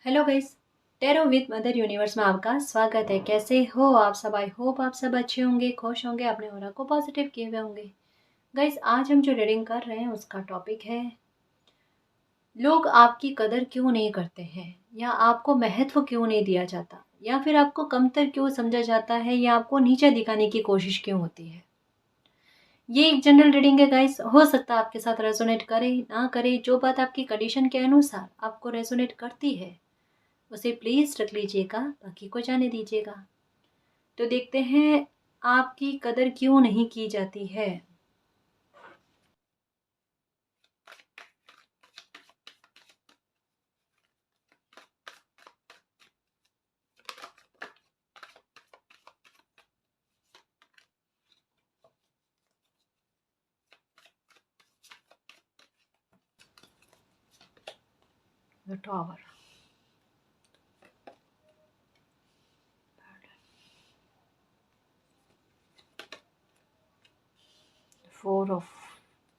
Hello guys. Tarot with mother universe में आपका स्वागत है। कैसे हो आप सब? आई होप आप सब अच्छे होंगे, खुश होंगे, अपने ऑरा को पॉजिटिव किए हुए होंगे। गाइस, आज हम जो रीडिंग कर रहे हैं उसका टॉपिक है लोग आपकी कदर क्यों नहीं करते हैं, या आपको महत्व क्यों नहीं दिया जाता, या फिर आपको कमतर क्यों समझा जाता है, या आपको नीचा दिखाने की कोशिश क्यों होती है। ये एक जनरल रीडिंग है गाइस। हो सकता है आपके साथ रेजोनेट करे ना करे। जो बात आपकी कंडीशन के अनुसार आपको रेजोनेट करती है उसे प्लीज रख लीजिएगा, बाकी को जाने दीजिएगा। तो देखते हैं आपकी कदर क्यों नहीं की जाती है। The tower, four of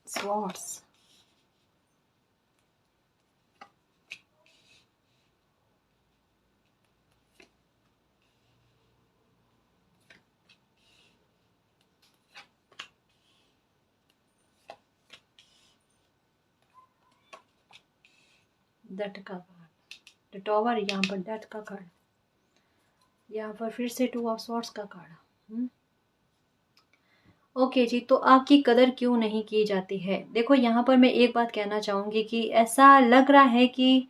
swords, डट का कार्ड, द टॉवर, यहाँ पर डट का कार्ड, यहाँ पर फिर से टू ऑफ स्वॉर्ड्स का कार्ड। ओके जी, तो आपकी कदर क्यों नहीं की जाती है? देखो, यहाँ पर मैं एक बात कहना चाहूँगी कि ऐसा लग रहा है कि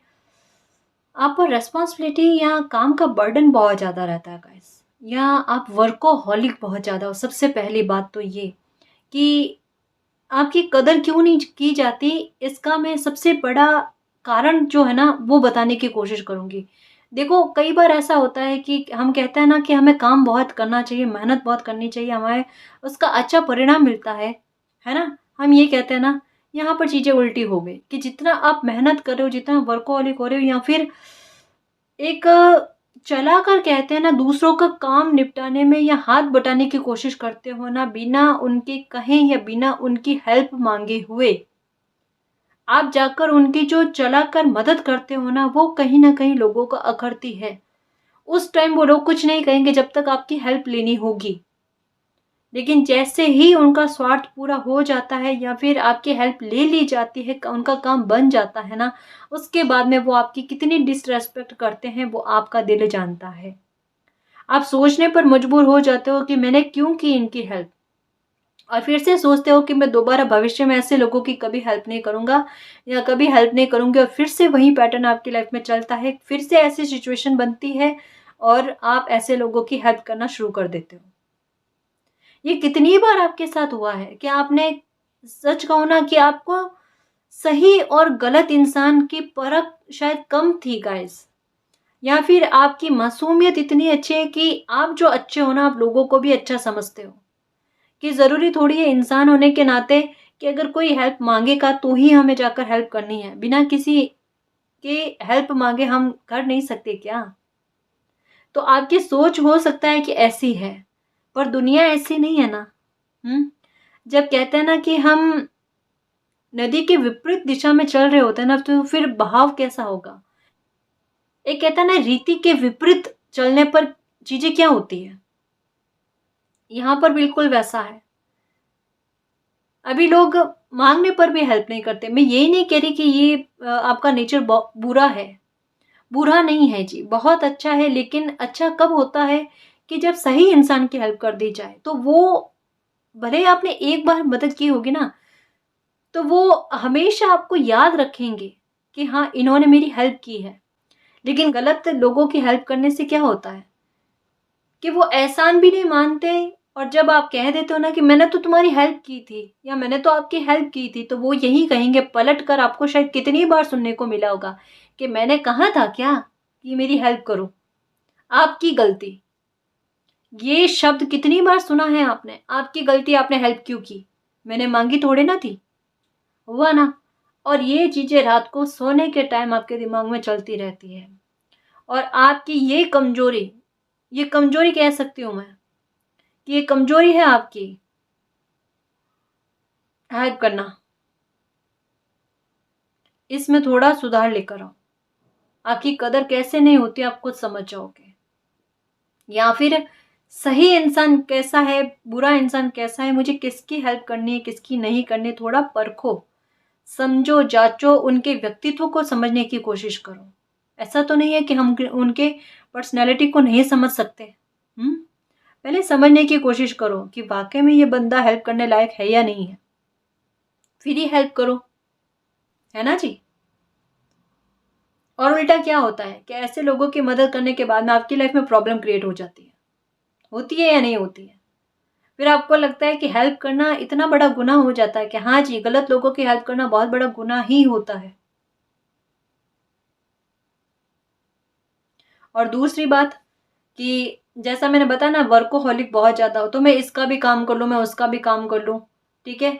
आप पर रेस्पॉन्सिबिलिटी या काम का बर्डन बहुत ज़्यादा रहता है गाइस, या आप वर्कोहॉलिक बहुत ज़्यादा हो। सबसे पहली बात तो ये कि आपकी कदर क्यों नहीं की जाती, इसका मैं सबसे बड़ा कारण जो है ना वो बताने की कोशिश करूँगी। देखो, कई बार ऐसा होता है कि हम कहते हैं ना कि हमें काम बहुत करना चाहिए, मेहनत बहुत करनी चाहिए, हमें उसका अच्छा परिणाम मिलता है ना? हम ये कहते हैं ना, यहाँ पर चीज़ें उल्टी हो गई कि जितना आप मेहनत कर रहे हो, जितना वर्कोहॉलिक हो रहे हो, या फिर एक चलाकर कहते हैं ना दूसरों का काम निपटाने में या हाथ बटाने की कोशिश करते हो ना, बिना उनके कहे या बिना उनकी हेल्प मांगे हुए आप जाकर उनकी जो चलाकर मदद करते हो ना, वो कहीं ना कहीं लोगों को अखरती है। उस टाइम वो लोग कुछ नहीं कहेंगे जब तक आपकी हेल्प लेनी होगी, लेकिन जैसे ही उनका स्वार्थ पूरा हो जाता है या फिर आपकी हेल्प ले ली जाती है, उनका काम बन जाता है ना, उसके बाद में वो आपकी कितनी डिसरेस्पेक्ट करते हैं वो आपका दिल जानता है। आप सोचने पर मजबूर हो जाते हो कि मैंने क्यों की इनकी हेल्प, और फिर से सोचते हो कि मैं दोबारा भविष्य में ऐसे लोगों की कभी हेल्प नहीं करूंगा या कभी हेल्प नहीं करूंगी, और फिर से वही पैटर्न आपकी लाइफ में चलता है, फिर से ऐसी सिचुएशन बनती है और आप ऐसे लोगों की हेल्प करना शुरू कर देते हो। ये कितनी बार आपके साथ हुआ है कि आपने, सच कहूं ना, कि आपको सही और गलत इंसान की परख शायद कम थी गाइस, या फिर आपकी मासूमियत इतनी अच्छी है कि आप जो अच्छे हो ना, आप लोगों को भी अच्छा समझते हो, कि ज़रूरी थोड़ी है इंसान होने के नाते कि अगर कोई हेल्प मांगेगा तो ही हमें जाकर हेल्प करनी है, बिना किसी के हेल्प मांगे हम कर नहीं सकते क्या? तो आपकी सोच हो सकता है कि ऐसी है, पर दुनिया ऐसी नहीं है ना। जब कहते हैं ना कि हम नदी के विपरीत दिशा में चल रहे होते हैं ना, तो फिर बहाव कैसा होगा? एक कहता है ना, रीति के विपरीत चलने पर चीजें क्या होती है, यहाँ पर बिल्कुल वैसा है। अभी लोग मांगने पर भी हेल्प नहीं करते। मैं यही नहीं कह रही कि ये आपका नेचर बुरा है, बुरा नहीं है जी, बहुत अच्छा है, लेकिन अच्छा कब होता है कि जब सही इंसान की हेल्प कर दी जाए, तो वो, भले ही आपने एक बार मदद की होगी ना, तो वो हमेशा आपको याद रखेंगे कि हाँ, इन्होंने मेरी हेल्प की है। लेकिन गलत लोगों की हेल्प करने से क्या होता है कि वो एहसान भी नहीं मानते, और जब आप कह देते हो ना कि मैंने तो तुम्हारी हेल्प की थी या मैंने तो आपकी हेल्प की थी, तो वो यही कहेंगे पलट कर। आपको शायद कितनी बार सुनने को मिला होगा कि मैंने कहा था क्या कि मेरी हेल्प करो, आपकी गलती। ये शब्द कितनी बार सुना है आपने? आपकी गलती, आपने हेल्प क्यों की? मैंने मांगी थोड़े ना थी। हुआ ना? और ये चीजें रात को सोने के टाइम आपके दिमाग में चलती रहती है, और आपकी ये कमजोरी कह सकती हूँ मैं कि ये कमजोरी है आपकी, हेल्प करना। इसमें थोड़ा सुधार लेकर आओ। आपकी कदर कैसे नहीं होती आप खुद समझ जाओगे। या फिर सही इंसान कैसा है, बुरा इंसान कैसा है, मुझे किसकी हेल्प करनी है, किसकी नहीं करनी, थोड़ा परखो, समझो, जांचो, उनके व्यक्तित्व को समझने की कोशिश करो। ऐसा तो नहीं है कि हम उनके पर्सनैलिटी को नहीं समझ सकते। पहले समझने की कोशिश करो कि वाकई में ये बंदा हेल्प करने लायक है या नहीं है, फिर ही हेल्प करो, है ना जी। और उल्टा क्या होता है कि ऐसे लोगों की मदद करने के बाद में आपकी लाइफ में प्रॉब्लम क्रिएट हो जाती है, होती है या नहीं होती है। फिर आपको लगता है कि हेल्प करना इतना बड़ा गुनाह हो जाता है कि हाँ जी, गलत लोगों की हेल्प करना बहुत बड़ा गुनाह ही होता है। और दूसरी बात कि जैसा मैंने बताया ना, वर्कोहॉलिक बहुत ज़्यादा हो, तो मैं इसका भी काम कर लूँ, मैं उसका भी काम कर लूँ, ठीक है।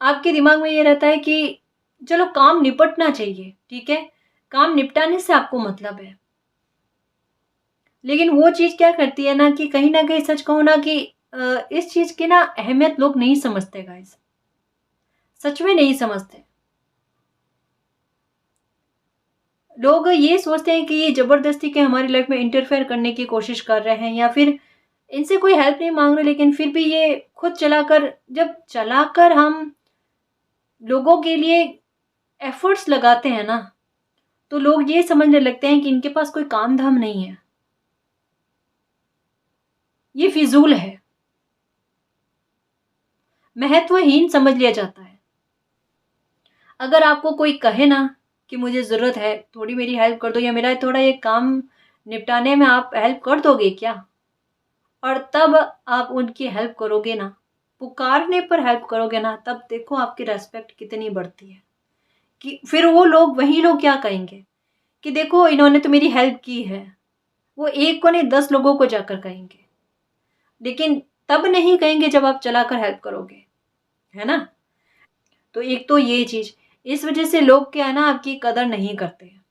आपके दिमाग में ये रहता है कि चलो काम निपटना चाहिए, ठीक है, काम निपटाने से आपको मतलब है। लेकिन वो चीज़ क्या करती है ना कि कहीं न कहीं सच कहूँ ना कि इस चीज़ की ना अहमियत लोग नहीं समझते गाइस, सच में नहीं समझते। लोग ये सोचते हैं कि ये ज़बरदस्ती के हमारी लाइफ में इंटरफेयर करने की कोशिश कर रहे हैं, या फिर इनसे कोई हेल्प नहीं माँग रहे, लेकिन फिर भी ये खुद चलाकर, जब चलाकर हम लोगों के लिए एफर्ट्स लगाते हैं ना, तो लोग ये समझने लगते हैं कि इनके पास कोई काम-धाम नहीं है। ये फ़िज़ूल है, महत्वहीन समझ लिया जाता है। अगर आपको कोई कहे ना कि मुझे ज़रूरत है, थोड़ी मेरी हेल्प कर दो, या मेरा थोड़ा ये काम निपटाने में आप हेल्प कर दोगे क्या? और तब आप उनकी हेल्प करोगे ना, पुकारने पर हेल्प करोगे ना, तब देखो आपकी रिस्पेक्ट कितनी बढ़ती है। कि फिर वो लोग, वही लोग क्या कहेंगे कि देखो इन्होंने तो मेरी हेल्प की है। वो एक को नहीं 10 लोगों को जाकर कहेंगे। लेकिन तब नहीं कहेंगे जब आप चलाकर हेल्प करोगे, है ना? तो एक तो ये चीज़, इस वजह से लोग क्या है ना, आपकी कदर नहीं करते हैं।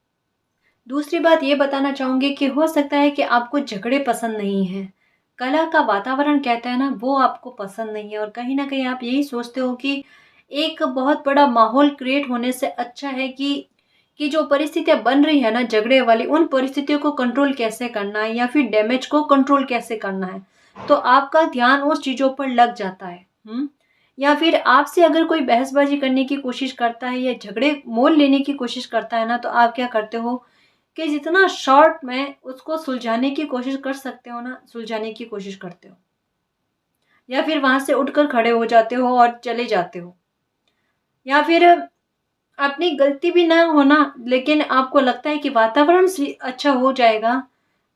दूसरी बात ये बताना चाहूँगी कि हो सकता है कि आपको झगड़े पसंद नहीं हैं। कला का वातावरण कहते हैं ना, वो आपको पसंद नहीं है, और कहीं न कहीं आप यही सोचते हो कि एक बहुत बड़ा माहौल क्रिएट होने से अच्छा है कि जो परिस्थितियाँ बन रही है ना झगड़े वाली, उन परिस्थितियों को कंट्रोल कैसे करना है, या फिर डैमेज को कंट्रोल कैसे करना है। तो आपका ध्यान उस चीज़ों पर लग जाता है। या फिर आपसे अगर कोई बहसबाजी करने की कोशिश करता है या झगड़े मोल लेने की कोशिश करता है ना, तो आप क्या करते हो कि जितना शॉर्ट में उसको सुलझाने की कोशिश कर सकते हो ना, सुलझाने की कोशिश करते हो, या फिर वहां से उठकर खड़े हो जाते हो और चले जाते हो। या फिर अपनी गलती भी ना हो ना, लेकिन आपको लगता है कि वातावरण अच्छा हो जाएगा,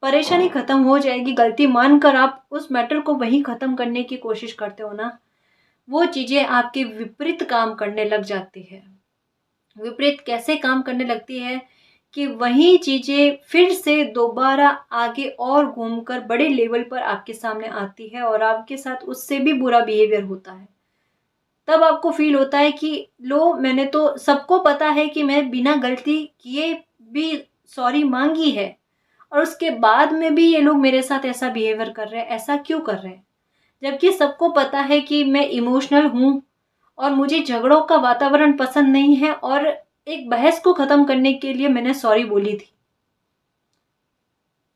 परेशानी खत्म हो जाएगी, गलती मानकर आप उस मैटर को वहीं खत्म करने की कोशिश करते हो ना, वो चीजें आपके विपरीत काम करने लग जाती है। विपरीत कैसे काम करने लगती है कि वही चीज़ें फिर से दोबारा आगे और घूमकर बड़े लेवल पर आपके सामने आती है, और आपके साथ उससे भी बुरा बिहेवियर होता है। तब आपको फ़ील होता है कि लो, मैंने तो सबको पता है कि मैं बिना गलती किए भी सॉरी माँगी है, और उसके बाद में भी ये लोग मेरे साथ ऐसा बिहेवियर कर रहे हैं, ऐसा क्यों कर रहे हैं? जबकि सबको पता है कि मैं इमोशनल हूँ, और मुझे झगड़ों का वातावरण पसंद नहीं है, और एक बहस को खत्म करने के लिए मैंने सॉरी बोली थी।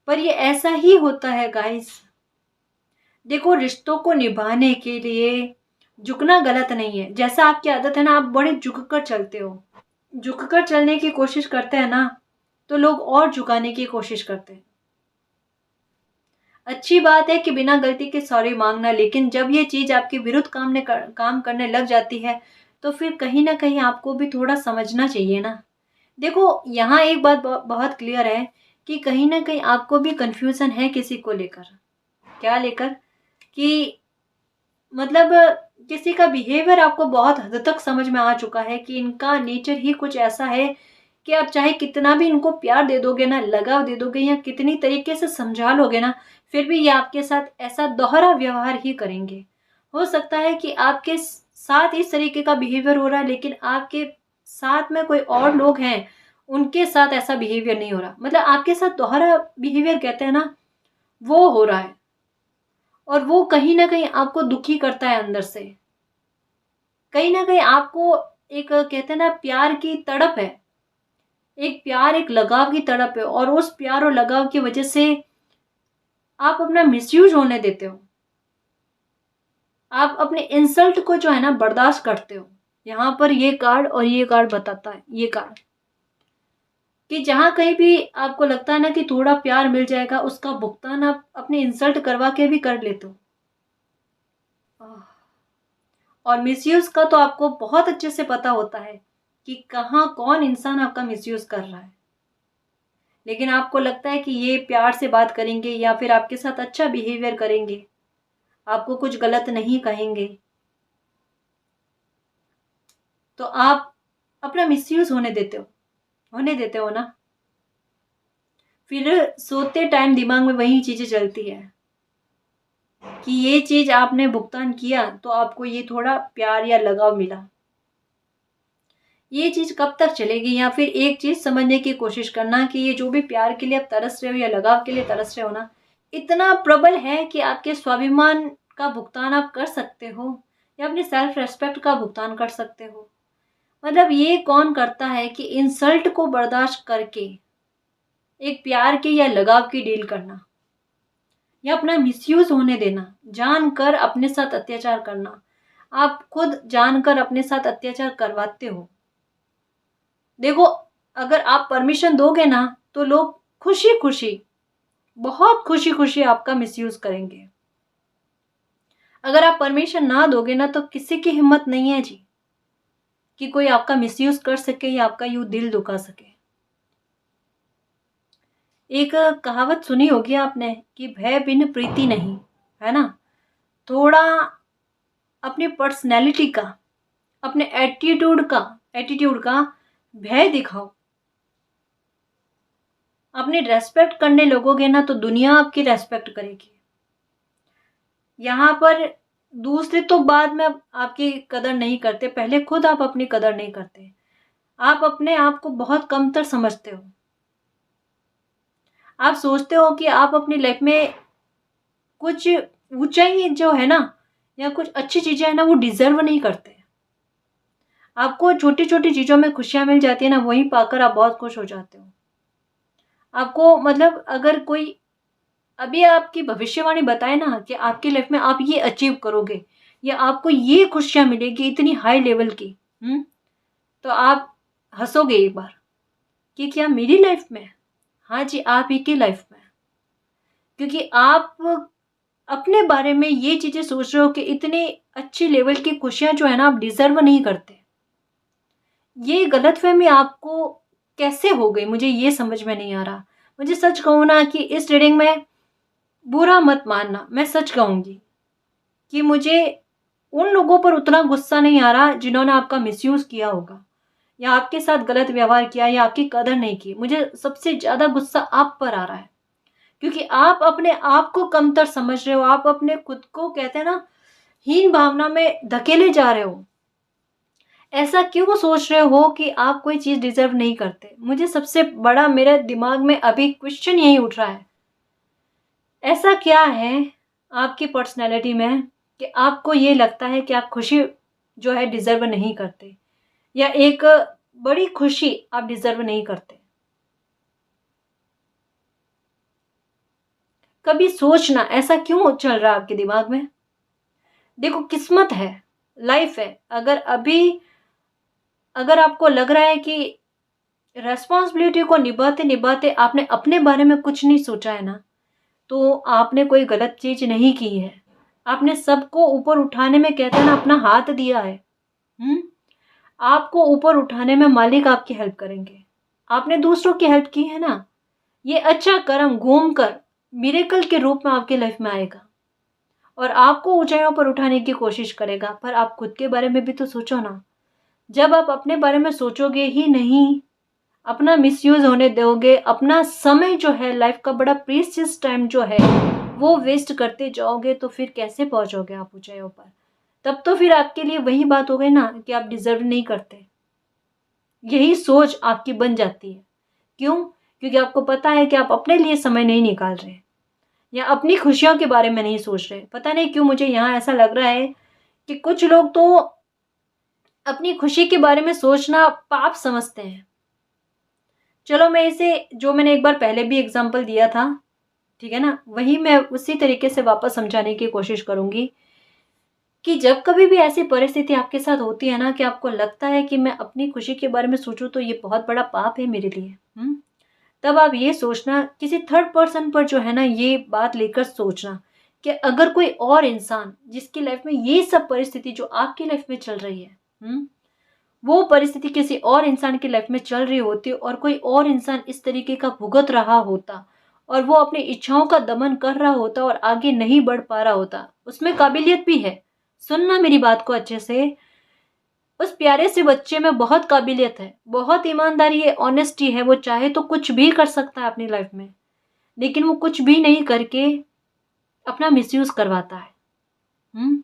पर ये ऐसा ही होता है गाइस। देखो, रिश्तों को निभाने के लिए झुकना गलत नहीं है। जैसा आपकी आदत है ना, आप बड़े झुक कर चलते हो, झुक कर चलने की कोशिश करते हैं ना, तो लोग और झुकाने की कोशिश करते हैं। अच्छी बात है कि बिना गलती के सॉरी मांगना, लेकिन जब ये चीज़ आपके विरुद्ध काम करने लग जाती है, तो फिर कहीं न कहीं आपको भी थोड़ा समझना चाहिए ना। देखो, यहाँ एक बात बहुत क्लियर है कि कहीं न कहीं आपको भी कन्फ्यूज़न है किसी को लेकर। क्या लेकर? कि मतलब किसी का बिहेवियर आपको बहुत हद तक समझ में आ चुका है कि इनका नेचर ही कुछ ऐसा है कि आप चाहे कितना भी इनको प्यार दे दोगे ना, लगाव दे दोगे, या कितनी तरीके से समझा लोगे ना, फिर भी ये आपके साथ ऐसा दोहरा व्यवहार ही करेंगे। हो सकता है कि आपके साथ इस तरीके का बिहेवियर हो रहा है, लेकिन आपके साथ में कोई और लोग हैं, उनके साथ ऐसा बिहेवियर नहीं हो रहा। मतलब आपके साथ दोहरा बिहेवियर कहते हैं ना, वो हो रहा है, और वो कहीं न कहीं आपको दुखी करता है अंदर से। कहीं न कहीं आपको एक कहते हैं ना, प्यार की तड़प है, एक प्यार, एक लगाव की तड़प है, और उस प्यार और लगाव की वजह से आप अपना मिसयूज होने देते हो। आप अपने इंसल्ट को जो है ना बर्दाश्त करते हो। यहाँ पर ये कार्ड और ये कार्ड बताता है, ये कार्ड, कि जहाँ कहीं भी आपको लगता है ना कि थोड़ा प्यार मिल जाएगा, उसका भुगतान आप अपने इंसल्ट करवा के भी कर लेते हो। और मिसयूज का तो आपको बहुत अच्छे से पता होता है कि कहाँ कौन इंसान आपका मिसयूज कर रहा है, लेकिन आपको लगता है कि ये प्यार से बात करेंगे या फिर आपके साथ अच्छा बिहेवियर करेंगे, आपको कुछ गलत नहीं कहेंगे, तो आप अपना मिसयूज होने देते हो ना। फिर सोते टाइम दिमाग में वही चीजें चलती है कि ये चीज आपने भुगतान किया तो आपको ये थोड़ा प्यार या लगाव मिला। ये चीज कब तक चलेगी? या फिर एक चीज समझने की कोशिश करना कि ये जो भी प्यार के लिए आप तरस रहे हो या लगाव के लिए तरस रहे हो ना, इतना प्रबल है कि आपके स्वाभिमान का भुगतान आप कर सकते हो या अपने सेल्फ रेस्पेक्ट का भुगतान कर सकते हो। मतलब ये कौन करता है कि इंसल्ट को बर्दाश्त करके एक प्यार की या लगाव की डील करना, या अपना मिसयूज होने देना, जानकर अपने साथ अत्याचार करना। आप खुद जानकर अपने साथ अत्याचार करवाते हो। देखो, अगर आप परमिशन दोगे ना तो लोग खुशी खुशी, बहुत खुशी खुशी आपका मिसयूज करेंगे। अगर आप परमिशन ना दोगे ना तो किसी की हिम्मत नहीं है जी कि कोई आपका मिसयूज कर सके या आपका यूं दिल दुखा सके। एक कहावत सुनी होगी आपने कि भय बिन प्रीति नहीं, है ना। थोड़ा अपनी पर्सनैलिटी का, अपने एटीट्यूड का भय दिखाओ। अपनी रेस्पेक्ट करने लगोगे ना तो दुनिया आपकी रेस्पेक्ट करेगी। यहाँ पर दूसरे तो बाद में आपकी कदर नहीं करते, पहले खुद आप अपनी कदर नहीं करते। आप अपने आप को बहुत कमतर समझते हो। आप सोचते हो कि आप अपनी लाइफ में कुछ ऊंचाई जो है ना, या कुछ अच्छी चीजें है ना, वो डिजर्व नहीं करते। आपको छोटी छोटी चीजों में खुशियां मिल जाती है ना, वहीं पाकर आप बहुत खुश हो जाते हो। आपको मतलब अगर कोई अभी आपकी भविष्यवाणी बताए ना कि आपकी लाइफ में आप ये अचीव करोगे या आपको ये खुशियां मिलेगी इतनी हाई लेवल की, तो आप हंसोगे एक बार कि क्या मेरी लाइफ में? हाँ जी, आप ही की लाइफ में। क्योंकि आप अपने बारे में ये चीजें सोच रहे हो कि इतनी अच्छी लेवल की खुशियां जो है ना आप डिजर्व नहीं करते। ये गलतफहमी आपको कैसे हो गई, मुझे ये समझ में नहीं आ रहा। मुझे सच कहूँ ना कि इस रीडिंग में बुरा मत मानना, मैं सच कहूंगी कि मुझे उन लोगों पर उतना गुस्सा नहीं आ रहा जिन्होंने आपका मिसयूज किया होगा या आपके साथ गलत व्यवहार किया या आपकी कदर नहीं की। मुझे सबसे ज्यादा गुस्सा आप पर आ रहा है क्योंकि आप अपने आप को कमतर समझ रहे हो। आप अपने खुद को कहते हैं ना हीन भावना में धकेले जा रहे हो। ऐसा क्यों सोच रहे हो कि आप कोई चीज डिजर्व नहीं करते? मुझे सबसे बड़ा मेरे दिमाग में अभी क्वेश्चन यही उठ रहा है, ऐसा क्या है आपकी पर्सनैलिटी में कि आपको ये लगता है कि आप खुशी जो है डिजर्व नहीं करते, या एक बड़ी खुशी आप डिजर्व नहीं करते? कभी सोचना ऐसा क्यों चल रहा है आपके दिमाग में? देखो, किस्मत है, लाइफ है। अगर आपको लग रहा है कि रेस्पॉन्सिबिलिटी को निभाते निभाते आपने अपने बारे में कुछ नहीं सोचा है ना, तो आपने कोई गलत चीज नहीं की है। आपने सबको ऊपर उठाने में, कहते हैं ना, अपना हाथ दिया है। हम्म आपको ऊपर उठाने में मालिक आपकी हेल्प करेंगे। आपने दूसरों की हेल्प की है ना, ये अच्छा कर्म घूम कर मिरेकल के रूप में आपकी लाइफ में आएगा और आपको ऊंचाइयों पर उठाने की कोशिश करेगा। पर आप खुद के बारे में भी तो सोचो ना। जब आप अपने बारे में सोचोगे ही नहीं, अपना मिसयूज होने दोगे, अपना समय जो है, लाइफ का बड़ा प्रीशियस टाइम जो है वो वेस्ट करते जाओगे, तो फिर कैसे पहुंचोगे आप ऊंचाइयों पर? तब तो फिर आपके लिए वही बात हो गई ना कि आप डिजर्व नहीं करते। यही सोच आपकी बन जाती है। क्यों? क्योंकि आपको पता है कि आप अपने लिए समय नहीं निकाल रहे या अपनी खुशियों के बारे में नहीं सोच रहे। पता नहीं क्यों मुझे यहाँ ऐसा लग रहा है कि कुछ लोग तो अपनी खुशी के बारे में सोचना पाप समझते हैं। चलो मैं इसे, जो मैंने एक बार पहले भी एग्जांपल दिया था, ठीक है ना, वही मैं उसी तरीके से वापस समझाने की कोशिश करूंगी कि जब कभी भी ऐसी परिस्थिति आपके साथ होती है ना कि आपको लगता है कि मैं अपनी खुशी के बारे में सोचूं तो ये बहुत बड़ा पाप है मेरे लिए, तब आप ये सोचना, किसी थर्ड पर्सन पर जो है ना ये बात लेकर सोचना कि अगर कोई और इंसान जिसकी लाइफ में ये सब परिस्थिति जो आपकी लाइफ में चल रही है, वो परिस्थिति किसी और इंसान की लाइफ में चल रही होती और कोई और इंसान इस तरीके का भुगत रहा होता और वो अपनी इच्छाओं का दमन कर रहा होता और आगे नहीं बढ़ पा रहा होता, उसमें काबिलियत भी है, सुनना मेरी बात को अच्छे से, उस प्यारे से बच्चे में बहुत काबिलियत है, बहुत ईमानदारी है, ऑनेस्टी है, वो चाहे तो कुछ भी कर सकता है अपनी लाइफ में, लेकिन वो कुछ भी नहीं करके अपना मिसयूज करवाता है,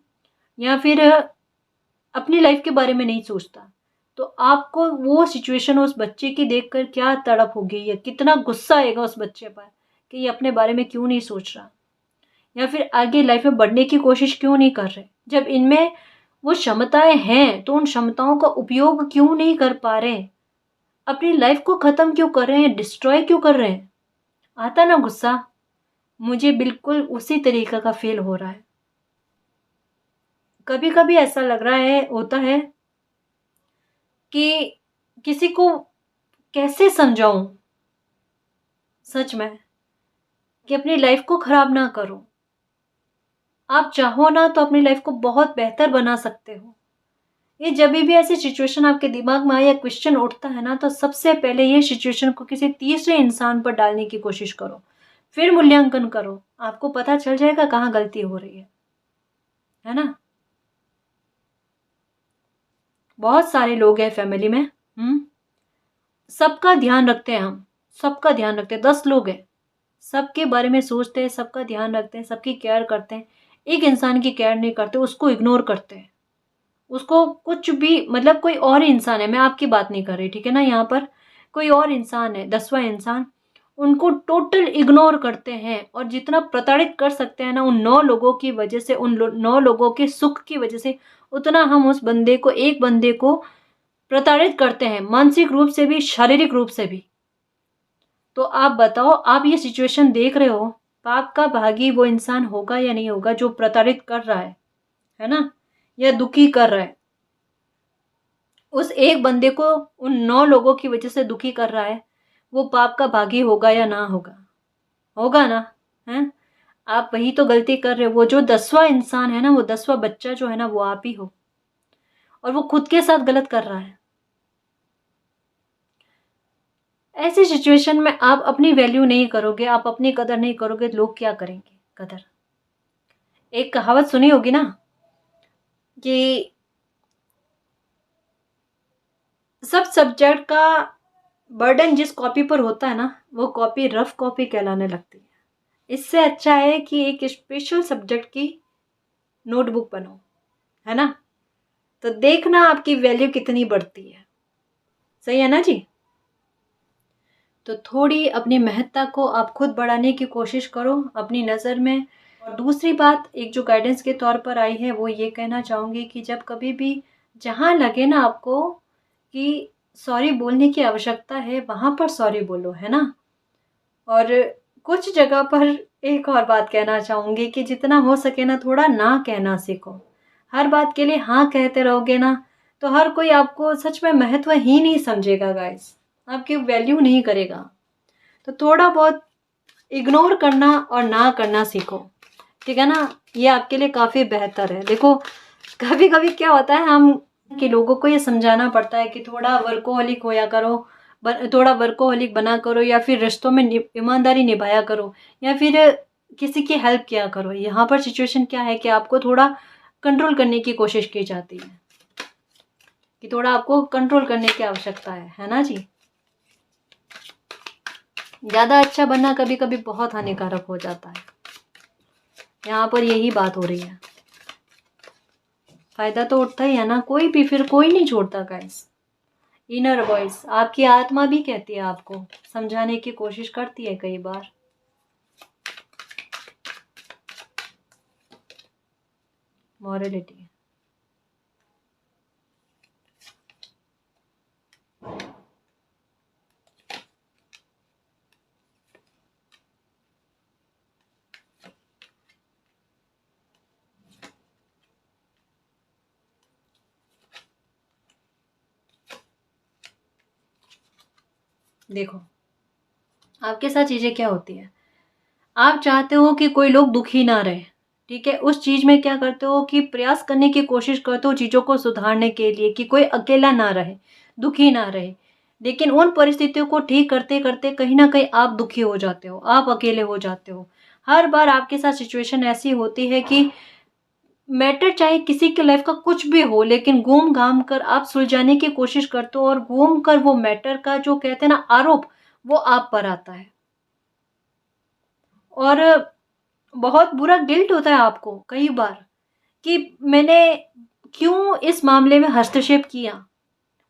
या फिर अपनी लाइफ के बारे में नहीं सोचता। तो आपको वो सिचुएशन उस बच्चे की देखकर क्या तड़प होगी या कितना गुस्सा आएगा उस बच्चे पर कि ये अपने बारे में क्यों नहीं सोच रहा, या फिर आगे लाइफ में बढ़ने की कोशिश क्यों नहीं कर रहे। जब इनमें वो क्षमताएं हैं तो उन क्षमताओं का उपयोग क्यों नहीं कर पा रहे, अपनी लाइफ को खत्म क्यों कर रहे हैं, डिस्ट्रॉय क्यों कर रहे हैं। आता ना गुस्सा, मुझे बिल्कुल उसी तरीका का फील हो रहा है। कभी कभी ऐसा लग रहा है, होता है कि किसी को कैसे समझाऊं सच में कि अपनी लाइफ को खराब ना करो। आप चाहो ना तो अपनी लाइफ को बहुत बेहतर बना सकते हो। ये जब भी ऐसी सिचुएशन आपके दिमाग में आए या क्वेश्चन उठता है ना, तो सबसे पहले ये सिचुएशन को किसी तीसरे इंसान पर डालने की कोशिश करो, फिर मूल्यांकन करो, आपको पता चल जाएगा कहाँ गलती हो रही है ना। बहुत सारे लोग हैं फैमिली में, सबका ध्यान रखते हैं हम, सबका ध्यान रखते हैं, 10 लोग हैं, सबके बारे में सोचते हैं, सबका ध्यान रखते हैं, सबकी केयर करते हैं, एक इंसान की केयर नहीं करते, उसको इग्नोर करते हैं, उसको कुछ भी, मतलब कोई और इंसान है, मैं आपकी बात नहीं कर रही, ठीक है ना, यहाँ पर कोई और इंसान है, 10वां इंसान, उनको टोटल इग्नोर करते हैं और जितना प्रताड़ित कर सकते हैं ना उन 9 लोगों की वजह से, उन 9 लोगों के सुख की वजह से, उतना हम उस बंदे को, एक बंदे को प्रताड़ित करते हैं, मानसिक रूप से भी, शारीरिक रूप से भी। तो आप बताओ, आप ये सिचुएशन देख रहे हो, पाप का भागी वो इंसान होगा या नहीं होगा जो प्रताड़ित कर रहा है ना, या दुखी कर रहा है, उस एक बंदे को उन 9 लोगों की वजह से दुखी कर रहा है, वो पाप का भागी होगा या ना होगा, होगा ना, है। आप वही तो गलती कर रहे हो, वो जो 10वां इंसान है ना, वो 10वां बच्चा जो है ना, वो आप ही हो, और वो खुद के साथ गलत कर रहा है। ऐसी सिचुएशन में आप अपनी वैल्यू नहीं करोगे, आप अपनी कदर नहीं करोगे, लोग क्या करेंगे कदर। एक कहावत सुनी होगी ना कि सब सब्जेक्ट का बर्डन जिस कॉपी पर होता है ना, वो कॉपी रफ कॉपी कहलाने लगती है। इससे अच्छा है कि एक स्पेशल सब्जेक्ट की नोटबुक बनाओ, है ना, तो देखना आपकी वैल्यू कितनी बढ़ती है। सही है ना जी। तो थोड़ी अपनी महत्ता को आप खुद बढ़ाने की कोशिश करो अपनी नज़र में। और दूसरी बात, एक जो गाइडेंस के तौर पर आई है, वो ये कहना चाहूँगी कि जब कभी भी जहाँ लगे ना आपको कि सॉरी बोलने की आवश्यकता है, वहाँ पर सॉरी बोलो, है ना। और कुछ जगह पर एक और बात कहना चाहूँगी कि जितना हो सके ना थोड़ा ना कहना सीखो। हर बात के लिए हाँ कहते रहोगे ना तो हर कोई आपको सच में महत्व ही नहीं समझेगा गाइस, आपकी वैल्यू नहीं करेगा। तो थोड़ा बहुत इग्नोर करना और ना करना सीखो, ठीक है ना, ये आपके लिए काफ़ी बेहतर है। देखो कभी कभी क्या होता है, हम कि लोगों को ये समझाना पड़ता है कि थोड़ा वर्कोहलिक होया करो, थोड़ा वर्कोहलिक बना करो, या फिर रिश्तों में ईमानदारी निभाया करो, या फिर किसी की हेल्प किया करो। यहाँ पर सिचुएशन क्या है कि आपको थोड़ा कंट्रोल करने की कोशिश की जाती है, कि थोड़ा आपको कंट्रोल करने की आवश्यकता है ना जी। ज़्यादा अच्छा बनना कभी कभी बहुत हानिकारक हो जाता है, यहाँ पर यही बात हो रही है। फायदा तो उठता ही है ना, कोई भी, फिर कोई नहीं छोड़ता गाइस। इनर वॉइस, आपकी आत्मा भी कहती है, आपको समझाने की कोशिश करती है कई बार। मॉरलिटी, देखो आपके साथ चीज़ें क्या होती है, आप चाहते हो कि कोई लोग दुखी ना रहे, ठीक है? उस चीज़ में क्या करते हो कि प्रयास करने की कोशिश करते हो चीज़ों को सुधारने के लिए कि कोई अकेला ना रहे, दुखी ना रहे। लेकिन उन परिस्थितियों को ठीक करते-करते कहीं न कहीं आप दुखी हो जाते हो, आप अकेले हो जाते हो। हर बार आपके साथ सिचुएशन ऐसी होती है कि मैटर चाहे किसी की लाइफ़ का कुछ भी हो, लेकिन घूम-घाम कर आप सुलझाने की कोशिश करते हो और घूम कर वो मैटर का जो कहते हैं ना आरोप, वो आप पर आता है। और बहुत बुरा गिल्ट होता है आपको कई बार कि मैंने क्यों इस मामले में हस्तक्षेप किया?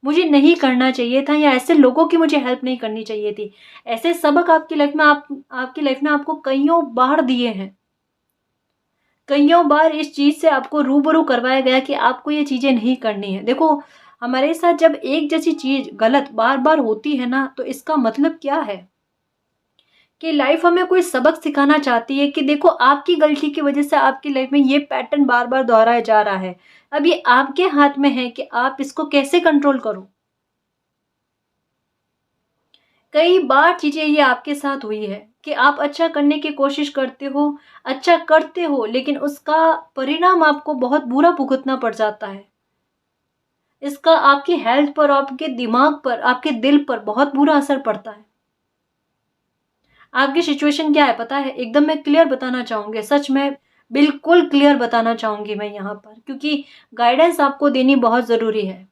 मुझे नहीं करना चाहिए था या ऐसे लोगों की मुझे हेल्प नहीं करनी चाहिए थी। ऐसे सबक आपकी लाइफ़ में आपकी लाइफ़ में आपको कइयों बार दिए हैं। कइयों बार इस चीज़ से आपको रूबरू करवाया गया कि आपको ये चीज़ें नहीं करनी है। देखो, हमारे साथ जब एक जैसी चीज़ गलत बार-बार होती है ना, तो इसका मतलब क्या है कि लाइफ हमें कोई सबक सिखाना चाहती है कि देखो आपकी गलती की वजह से आपकी लाइफ में ये पैटर्न बार-बार दोहराया जा रहा है। अब ये आपके हाथ में है कि आप इसको कैसे कंट्रोल करो। कई बार चीज़ें ये आपके साथ हुई है कि आप अच्छा करने की कोशिश करते हो लेकिन उसका परिणाम आपको बहुत बुरा भुगतना पड़ जाता है। इसका आपकी हेल्थ पर, आपके दिमाग पर, आपके दिल पर बहुत बुरा असर पड़ता है। आपकी सिचुएशन क्या है पता है? एकदम मैं क्लियर बताना चाहूँगी, सच में बिल्कुल क्लियर बताना चाहूँगी मैं यहाँ पर क्योंकि गाइडेंस आपको देनी बहुत ज़रूरी है।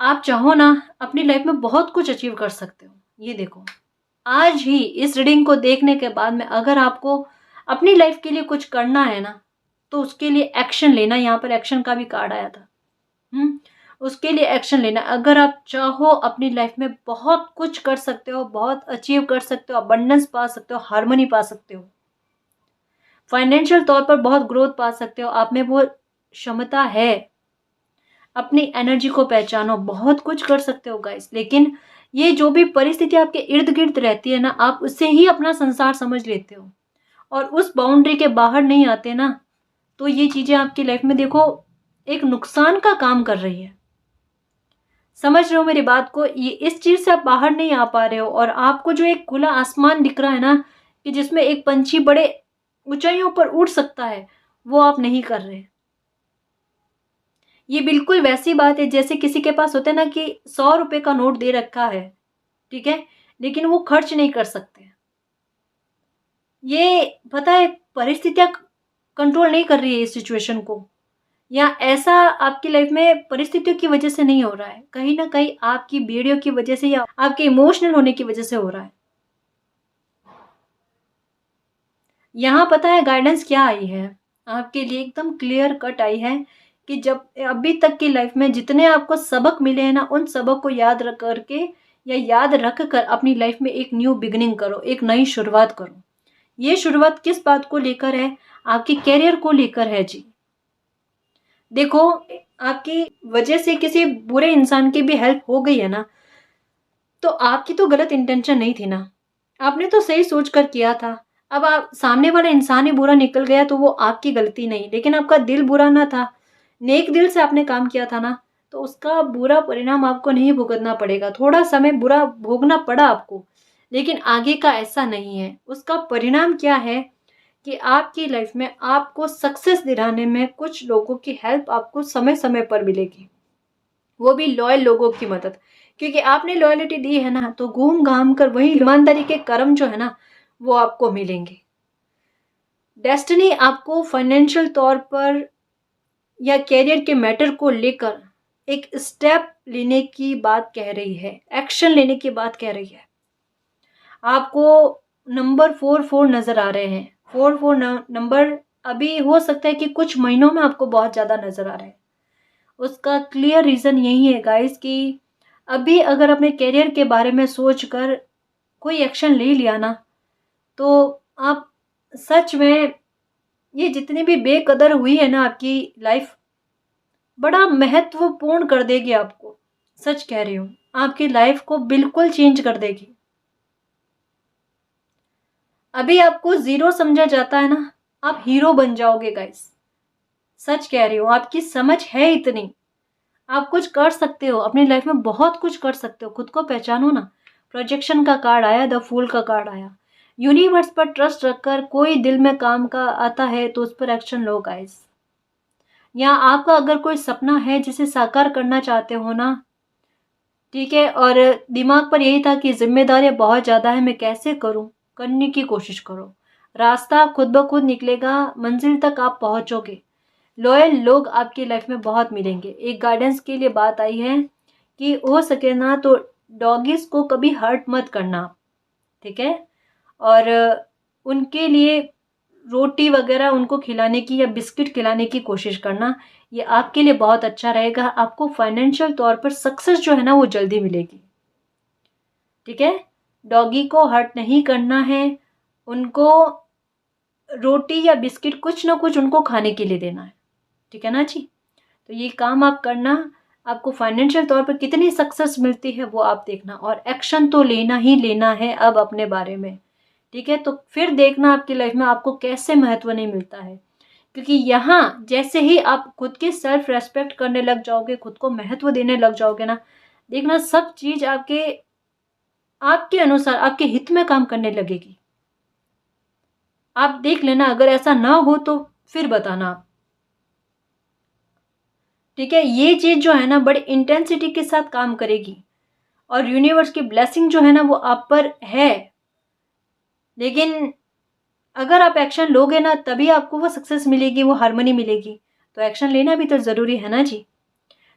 आप चाहो ना अपनी लाइफ में बहुत कुछ अचीव कर सकते हो। ये देखो, आज ही इस रीडिंग को देखने के बाद में अगर आपको अपनी लाइफ के लिए कुछ करना है ना, तो उसके लिए एक्शन लेना, यहाँ पर एक्शन का भी कार्ड आया था। हुँ? उसके लिए एक्शन लेना। अगर आप चाहो अपनी लाइफ में बहुत कुछ कर सकते हो, बहुत अचीव कर सकते हो, अबंडेंस पा सकते हो, हार्मनी पा सकते हो। फाइनेंशियल तौर पर बहुत ग्रोथ पा सकते हो, आप में वो क्षमता है। अपनी एनर्जी को पहचानो, बहुत कुछ कर सकते हो गाइस। लेकिन ये जो भी परिस्थिति आपके इर्द-गिर्द रहती है ना, आप उसे ही अपना संसार समझ लेते हो और उस बाउंड्री के बाहर नहीं आते ना, तो ये चीज़ें आपकी लाइफ में देखो एक नुकसान का काम कर रही है। समझ रहे हो मेरी बात को? ये इस चीज़ से आप बाहर नहीं आ पा रहे हो और आपको जो एक खुला आसमान दिख रहा है ना, कि जिसमें एक पंछी बड़े ऊँचाइयों पर उड़ सकता है, वो आप नहीं कर रहे। ये बिल्कुल वैसी बात है जैसे किसी के पास होता है ना कि ₹100 का नोट दे रखा है, ठीक है? लेकिन वो खर्च नहीं कर सकते। ये पता है परिस्थितियाँ कंट्रोल नहीं कर रही है इस सिचुएशन को या ऐसा आपकी लाइफ में परिस्थितियों की वजह से नहीं हो रहा है। कहीं न कहीं आपकी बेड़ियों की वजह से या आपके इमोशनल होने की वजह से हो रहा है। यहाँ पता है गाइडेंस क्या आई है? आपके लिए एकदम क्लियर कट आई है कि जब अभी तक की लाइफ में जितने आपको सबक मिले हैं ना, उन सबक को याद रख कर के या याद रख कर अपनी लाइफ में एक न्यू बिगिनिंग करो, एक नई शुरुआत करो। ये शुरुआत किस बात को लेकर है? आपके करियर को लेकर है जी। देखो, आपकी वजह से किसी बुरे इंसान की भी हेल्प हो गई है ना, तो आपकी तो गलत इंटेंशन नहीं थी ना। आपने तो सही सोच कर किया था। अब आप सामने वाला इंसान ही बुरा निकल गया तो वो आपकी गलती नहीं, लेकिन आपका दिल बुरा ना था। नेक दिल से आपने काम किया था ना, तो उसका बुरा परिणाम आपको नहीं भुगतना पड़ेगा। थोड़ा समय बुरा भोगना पड़ा आपको, लेकिन आगे का ऐसा नहीं है। उसका परिणाम क्या है कि आपकी लाइफ में आपको सक्सेस दिलाने में कुछ लोगों की हेल्प आपको समय-समय पर मिलेगी। वो भी लॉयल लोगों की मदद। क्योंकि आपने लॉयल्टी दी है ना, तो घूम-घाम कर वही ईमानदारी के कर्म जो है ना, वो आपको मिलेंगे। डेस्टिनी आपको फाइनेंशियल तौर पर या करियर के मैटर को लेकर एक स्टेप लेने की बात कह रही है, एक्शन लेने की बात कह रही है। आपको नंबर 4-4 नज़र आ रहे हैं। 4-4 नंबर अभी हो सकता है कि कुछ महीनों में आपको बहुत ज़्यादा नज़र आ रहा है। उसका क्लियर रीज़न यही है गाइस कि अभी अगर अपने करियर के बारे में सोचकर कोई एक्शन ले लिया ना, तो आप सच में ये जितनी भी बेकदर हुई है ना आपकी लाइफ, बड़ा महत्वपूर्ण कर देगी आपको। सच कह रही हूँ, आपकी लाइफ को बिल्कुल चेंज कर देगी। अभी आपको ज़ीरो समझा जाता है ना, आप हीरो बन जाओगे गाइस। सच कह रही हूँ, आपकी समझ है इतनी, आप कुछ कर सकते हो अपनी लाइफ में, बहुत कुछ कर सकते हो। खुद को पहचानो ना। प्रोजेक्शन का कार्ड आया, द फूल का कार्ड आया। यूनिवर्स पर ट्रस्ट रखकर कोई दिल में काम का आता है तो उस पर एक्शन लो गाइस। या आपका अगर कोई सपना है जिसे साकार करना चाहते हो ना, ठीक है, और दिमाग पर यही था कि जिम्मेदारियां बहुत ज़्यादा है, मैं कैसे करूं, करने की कोशिश करो। रास्ता खुद ब खुद निकलेगा, मंजिल तक आप पहुंचोगे। लॉयल लोग आपकी लाइफ में बहुत मिलेंगे। एक गाइडेंस के लिए बात आई है कि हो सके ना तो डॉगीज को कभी हर्ट मत करना, ठीक है, और उनके लिए रोटी वगैरह उनको खिलाने की या बिस्किट खिलाने की कोशिश करना। ये आपके लिए बहुत अच्छा रहेगा। आपको फाइनेंशियल तौर पर सक्सेस जो है ना वो जल्दी मिलेगी, ठीक है। डॉगी को हर्ट नहीं करना है, उनको रोटी या बिस्किट कुछ ना कुछ उनको खाने के लिए देना है, ठीक है ना जी। तो ये काम आप करना। आपको फाइनेंशियल तौर पर कितनी सक्सेस मिलती है वो आप देखना, और एक्शन तो लेना ही लेना है अब अपने बारे में, ठीक है। तो फिर देखना आपकी लाइफ में आपको कैसे महत्व नहीं मिलता है, क्योंकि यहाँ जैसे ही आप खुद की सेल्फ रेस्पेक्ट करने लग जाओगे, खुद को महत्व देने लग जाओगे ना, देखना सब चीज आपके आपके अनुसार आपके हित में काम करने लगेगी। आप देख लेना, अगर ऐसा ना हो तो फिर बताना आप, ठीक है। ये चीज जो है ना बड़ी इंटेंसिटी के साथ काम करेगी, और यूनिवर्स की ब्लेसिंग जो है ना वो आप पर है। लेकिन अगर आप एक्शन लोगे ना तभी आपको वो सक्सेस मिलेगी, वो हार्मनी मिलेगी। तो एक्शन लेना भी तो ज़रूरी है ना जी।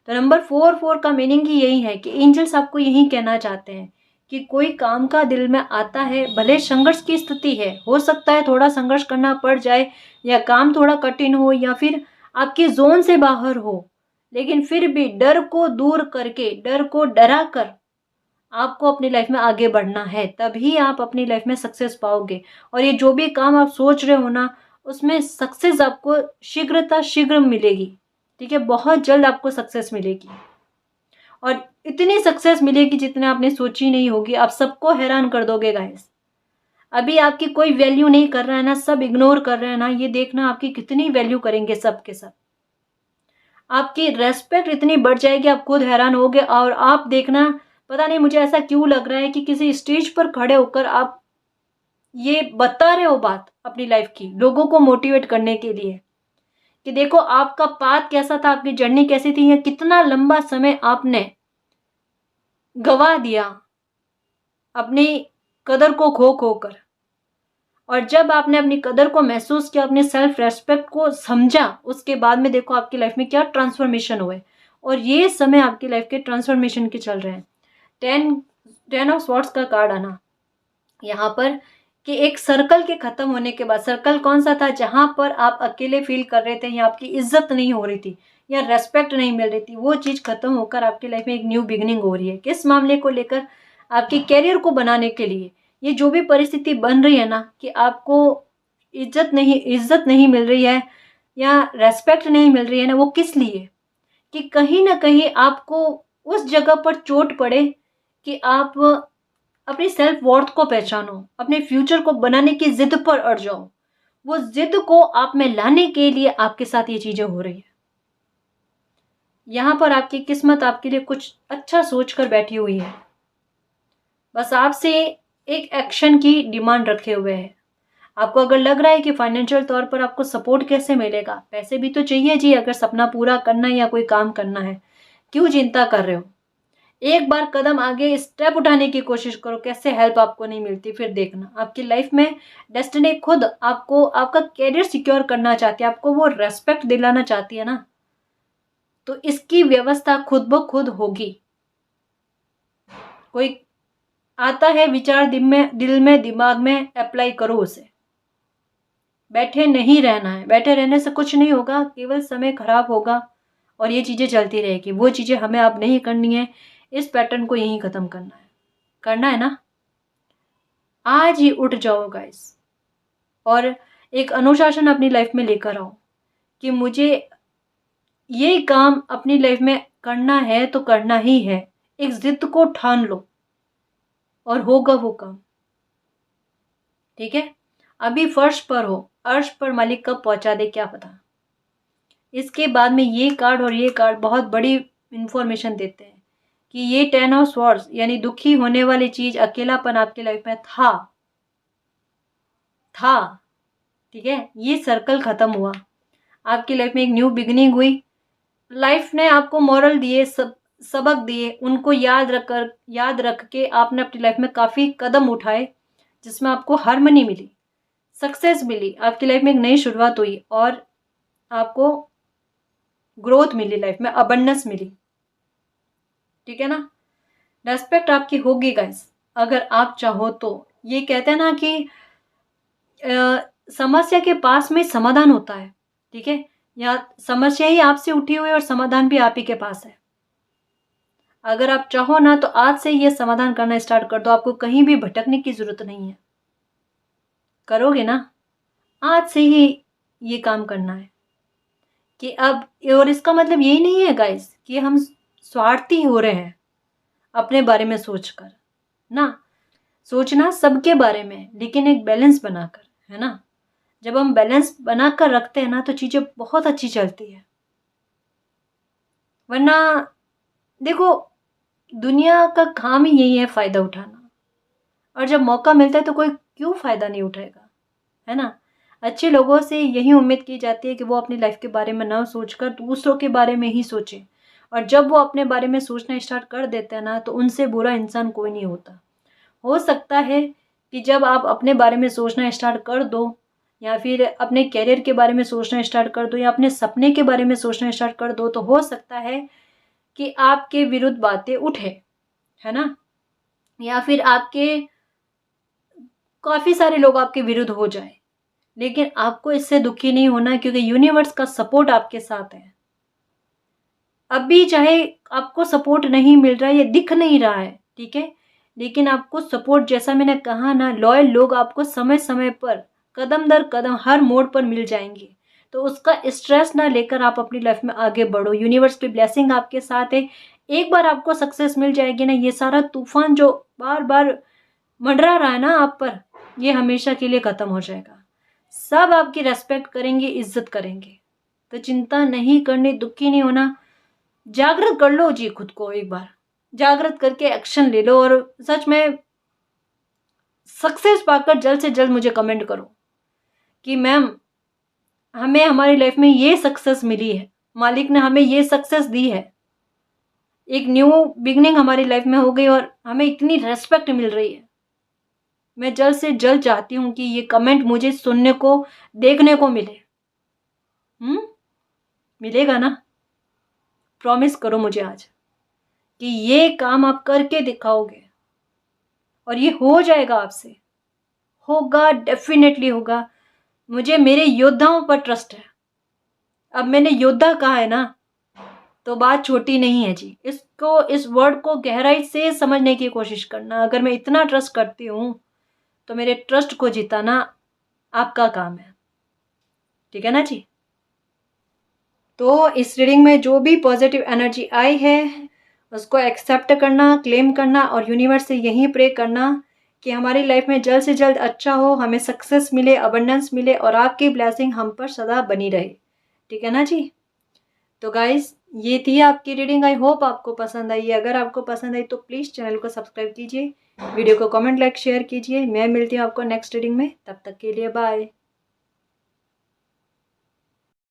तो नंबर 4 का मीनिंग ही यही है कि एंजल्स आपको यही कहना चाहते हैं कि कोई काम का दिल में आता है, भले संघर्ष की स्थिति है, हो सकता है थोड़ा संघर्ष करना पड़ जाए, या काम थोड़ा कठिन हो, या फिर आपकी जोन से बाहर हो, लेकिन फिर भी डर को दूर करके, डर को डरा कर आपको अपनी लाइफ में आगे बढ़ना है, तभी आप अपनी लाइफ में सक्सेस पाओगे। और ये जो भी काम आप सोच रहे हो ना उसमें सक्सेस आपको शीघ्र मिलेगी, ठीक है। बहुत जल्द आपको सक्सेस मिलेगी, और इतनी सक्सेस मिलेगी जितने आपने सोची नहीं होगी। आप सबको हैरान कर दोगे गाइस। अभी आपकी कोई वैल्यू नहीं कर रहा है ना, सब इग्नोर कर रहे हैं ना, ये देखना आपकी कितनी वैल्यू करेंगे सब के सब। आपकी रेस्पेक्ट इतनी बढ़ जाएगी, आप खुद हैरान होगे। और आप देखना, पता नहीं मुझे ऐसा क्यों लग रहा है कि किसी स्टेज पर खड़े होकर आप ये बता रहे हो बात अपनी लाइफ की, लोगों को मोटिवेट करने के लिए, कि देखो आपका पाथ कैसा था, आपकी जर्नी कैसी थी, या कितना लंबा समय आपने गवा दिया अपनी कदर को खो खो कर। और जब आपने अपनी कदर को महसूस किया, अपने सेल्फ रेस्पेक्ट को समझा, उसके बाद में देखो आपकी लाइफ में क्या ट्रांसफॉर्मेशन हुए। और ये समय आपकी लाइफ के ट्रांसफॉर्मेशन के चल रहे हैं। 10 ऑफ स्वॉर्ड्स का कार्ड आना यहाँ पर, कि एक सर्कल के खत्म होने के बाद, सर्कल कौन सा था, जहां पर आप अकेले फील कर रहे थे, या आपकी इज्जत नहीं हो रही थी, या रेस्पेक्ट नहीं मिल रही थी, वो चीज खत्म होकर आपकी लाइफ में एक न्यू बिगिनिंग हो रही है। किस मामले को लेकर, आपके कैरियर को बनाने के लिए। ये जो भी परिस्थिति बन रही है ना, कि आपको इज्जत नहीं मिल रही है, या रेस्पेक्ट नहीं मिल रही है ना, वो किस लिए, कि कहीं ना कहीं आपको उस जगह पर चोट पड़े, कि आप अपनी सेल्फ वर्थ को पहचानो, अपने फ्यूचर को बनाने की जिद पर अड़ जाओ। वो जिद को आप में लाने के लिए आपके साथ ये चीजें हो रही है। यहां पर आपकी किस्मत आपके लिए कुछ अच्छा सोच कर बैठी हुई है, बस आपसे एक एक्शन की डिमांड रखे हुए है। आपको अगर लग रहा है कि फाइनेंशियल तौर पर आपको सपोर्ट कैसे मिलेगा, पैसे भी तो चाहिए जी, अगर सपना पूरा करना है या कोई काम करना है, क्यों चिंता कर रहे हो। एक बार कदम आगे स्टेप उठाने की कोशिश करो, कैसे हेल्प आपको नहीं मिलती, फिर देखना आपकी लाइफ में डेस्टिनी खुद आपको आपका कैरियर सिक्योर करना चाहती है, आपको वो रेस्पेक्ट दिलाना चाहती है ना, तो इसकी व्यवस्था खुद ब खुद होगी। कोई आता है विचार दिल में दिमाग में, अप्लाई करो उसे। बैठे नहीं रहना है, बैठे रहने से कुछ नहीं होगा, केवल समय खराब होगा, और ये चीजें चलती रहेगी। वो चीजें हमें अब नहीं करनी है, इस पैटर्न को यहीं खत्म करना है ना। आज ही उठ जाओ गाइस, और एक अनुशासन अपनी लाइफ में लेकर आओ, कि मुझे ये काम अपनी लाइफ में करना है तो करना ही है। एक जिद को ठान लो और होगा वो काम, ठीक है। अभी फर्श पर हो, अर्श पर मालिक कब पहुंचा दे क्या पता। इसके बाद में ये कार्ड और ये कार्ड बहुत बड़ी इन्फॉर्मेशन देते हैं कि ये 10 ऑफ स्वॉर्ड्स यानी दुखी होने वाली चीज़ अकेलापन आपकी लाइफ में था, ठीक है। ये सर्कल ख़त्म हुआ, आपकी लाइफ में एक न्यू बिगिनिंग हुई। लाइफ ने आपको मॉरल दिए, सबक दिए, उनको याद रख के आपने अपनी लाइफ में काफ़ी कदम उठाए, जिसमें आपको हार्मनी मिली, सक्सेस मिली, आपकी लाइफ में एक नई शुरुआत हुई और आपको ग्रोथ मिली, लाइफ में अबंडेंस मिली, ठीक है ना। रेस्पेक्ट आपकी होगी गाइस, अगर आप चाहो तो। ये कहते हैं ना कि समस्या के पास में समाधान होता है, ठीक है। या समस्या ही आपसे उठी हुई है और समाधान भी आप ही के पास है। अगर आप चाहो ना तो आज से ये समाधान करना स्टार्ट कर दो, आपको कहीं भी भटकने की जरूरत नहीं है। करोगे ना, आज से ही ये काम करना है कि अब। और इसका मतलब यही नहीं है गाइस कि हम स्वार्थी हो रहे हैं अपने बारे में सोचकर ना। सोचना सबके बारे में, लेकिन एक बैलेंस बनाकर, है ना। जब हम बैलेंस बनाकर रखते हैं ना तो चीज़ें बहुत अच्छी चलती है। वरना देखो, दुनिया का काम ही यही है फ़ायदा उठाना, और जब मौका मिलता है तो कोई क्यों फ़ायदा नहीं उठाएगा, है ना। अच्छे लोगों से यही उम्मीद की जाती है कि वो अपनी लाइफ के बारे में ना सोचकर दूसरों के बारे में ही सोचें, और जब वो अपने बारे में सोचना स्टार्ट कर देते हैं ना तो उनसे बुरा इंसान कोई नहीं होता। हो सकता है कि जब आप अपने बारे में सोचना स्टार्ट कर दो, या फिर अपने करियर के बारे में सोचना स्टार्ट कर दो, या अपने सपने के बारे में सोचना स्टार्ट कर दो, तो हो सकता है कि आपके विरुद्ध बातें उठे, है ना। या फिर आपके काफ़ी सारे लोग आपके विरुद्ध हो जाए, लेकिन आपको इससे दुखी नहीं होना, क्योंकि यूनिवर्स का सपोर्ट आपके साथ है। अभी चाहे आपको सपोर्ट नहीं मिल रहा है, ये दिख नहीं रहा है, ठीक है, लेकिन आपको सपोर्ट, जैसा मैंने कहा ना, लॉयल लोग आपको समय समय पर, कदम दर कदम, हर मोड़ पर मिल जाएंगे। तो उसका स्ट्रेस ना लेकर आप अपनी लाइफ में आगे बढ़ो। यूनिवर्स की ब्लेसिंग आपके साथ है। एक बार आपको सक्सेस मिल जाएगी ना, ये सारा तूफान जो बार बार मंडरा रहा है ना आप पर, ये हमेशा के लिए खत्म हो जाएगा। सब आपकी रेस्पेक्ट करेंगे, इज्जत करेंगे। तो चिंता नहीं करनी, दुखी नहीं होना। जागृत कर लो जी खुद को, एक बार जागृत करके एक्शन ले लो, और सच में सक्सेस पाकर जल्द से जल्द मुझे कमेंट करो कि मैम, हमें हमारी लाइफ में ये सक्सेस मिली है, मालिक ने हमें ये सक्सेस दी है, एक न्यू बिगनिंग हमारी लाइफ में हो गई और हमें इतनी रेस्पेक्ट मिल रही है। मैं जल्द से जल्द चाहती हूँ कि ये कमेंट मुझे सुनने को, देखने को मिले। मिलेगा ना? प्रॉमिस करो मुझे आज कि ये काम आप करके दिखाओगे, और ये हो जाएगा आपसे, होगा, डेफिनेटली होगा। मुझे मेरे योद्धाओं पर ट्रस्ट है। अब मैंने योद्धा कहा है ना, तो बात छोटी नहीं है जी। इस वर्ड को गहराई से समझने की कोशिश करना। अगर मैं इतना ट्रस्ट करती हूँ तो मेरे ट्रस्ट को जिताना आपका काम है, ठीक है ना जी। तो इस रीडिंग में जो भी पॉजिटिव एनर्जी आई है उसको एक्सेप्ट करना, क्लेम करना, और यूनिवर्स से यही प्रे करना कि हमारी लाइफ में जल्द से जल्द अच्छा हो, हमें सक्सेस मिले, अबंडेंस मिले, और आपकी ब्लेसिंग हम पर सदा बनी रहे, ठीक है ना जी। तो गाइस, ये थी आपकी रीडिंग। आई होप आपको पसंद आई। अगर आपको पसंद आई तो प्लीज़ चैनल को सब्सक्राइब कीजिए, वीडियो को कमेंट, लाइक, शेयर कीजिए। मैं मिलती हूँ आपको नेक्स्ट रीडिंग में, तब तक के लिए बाय।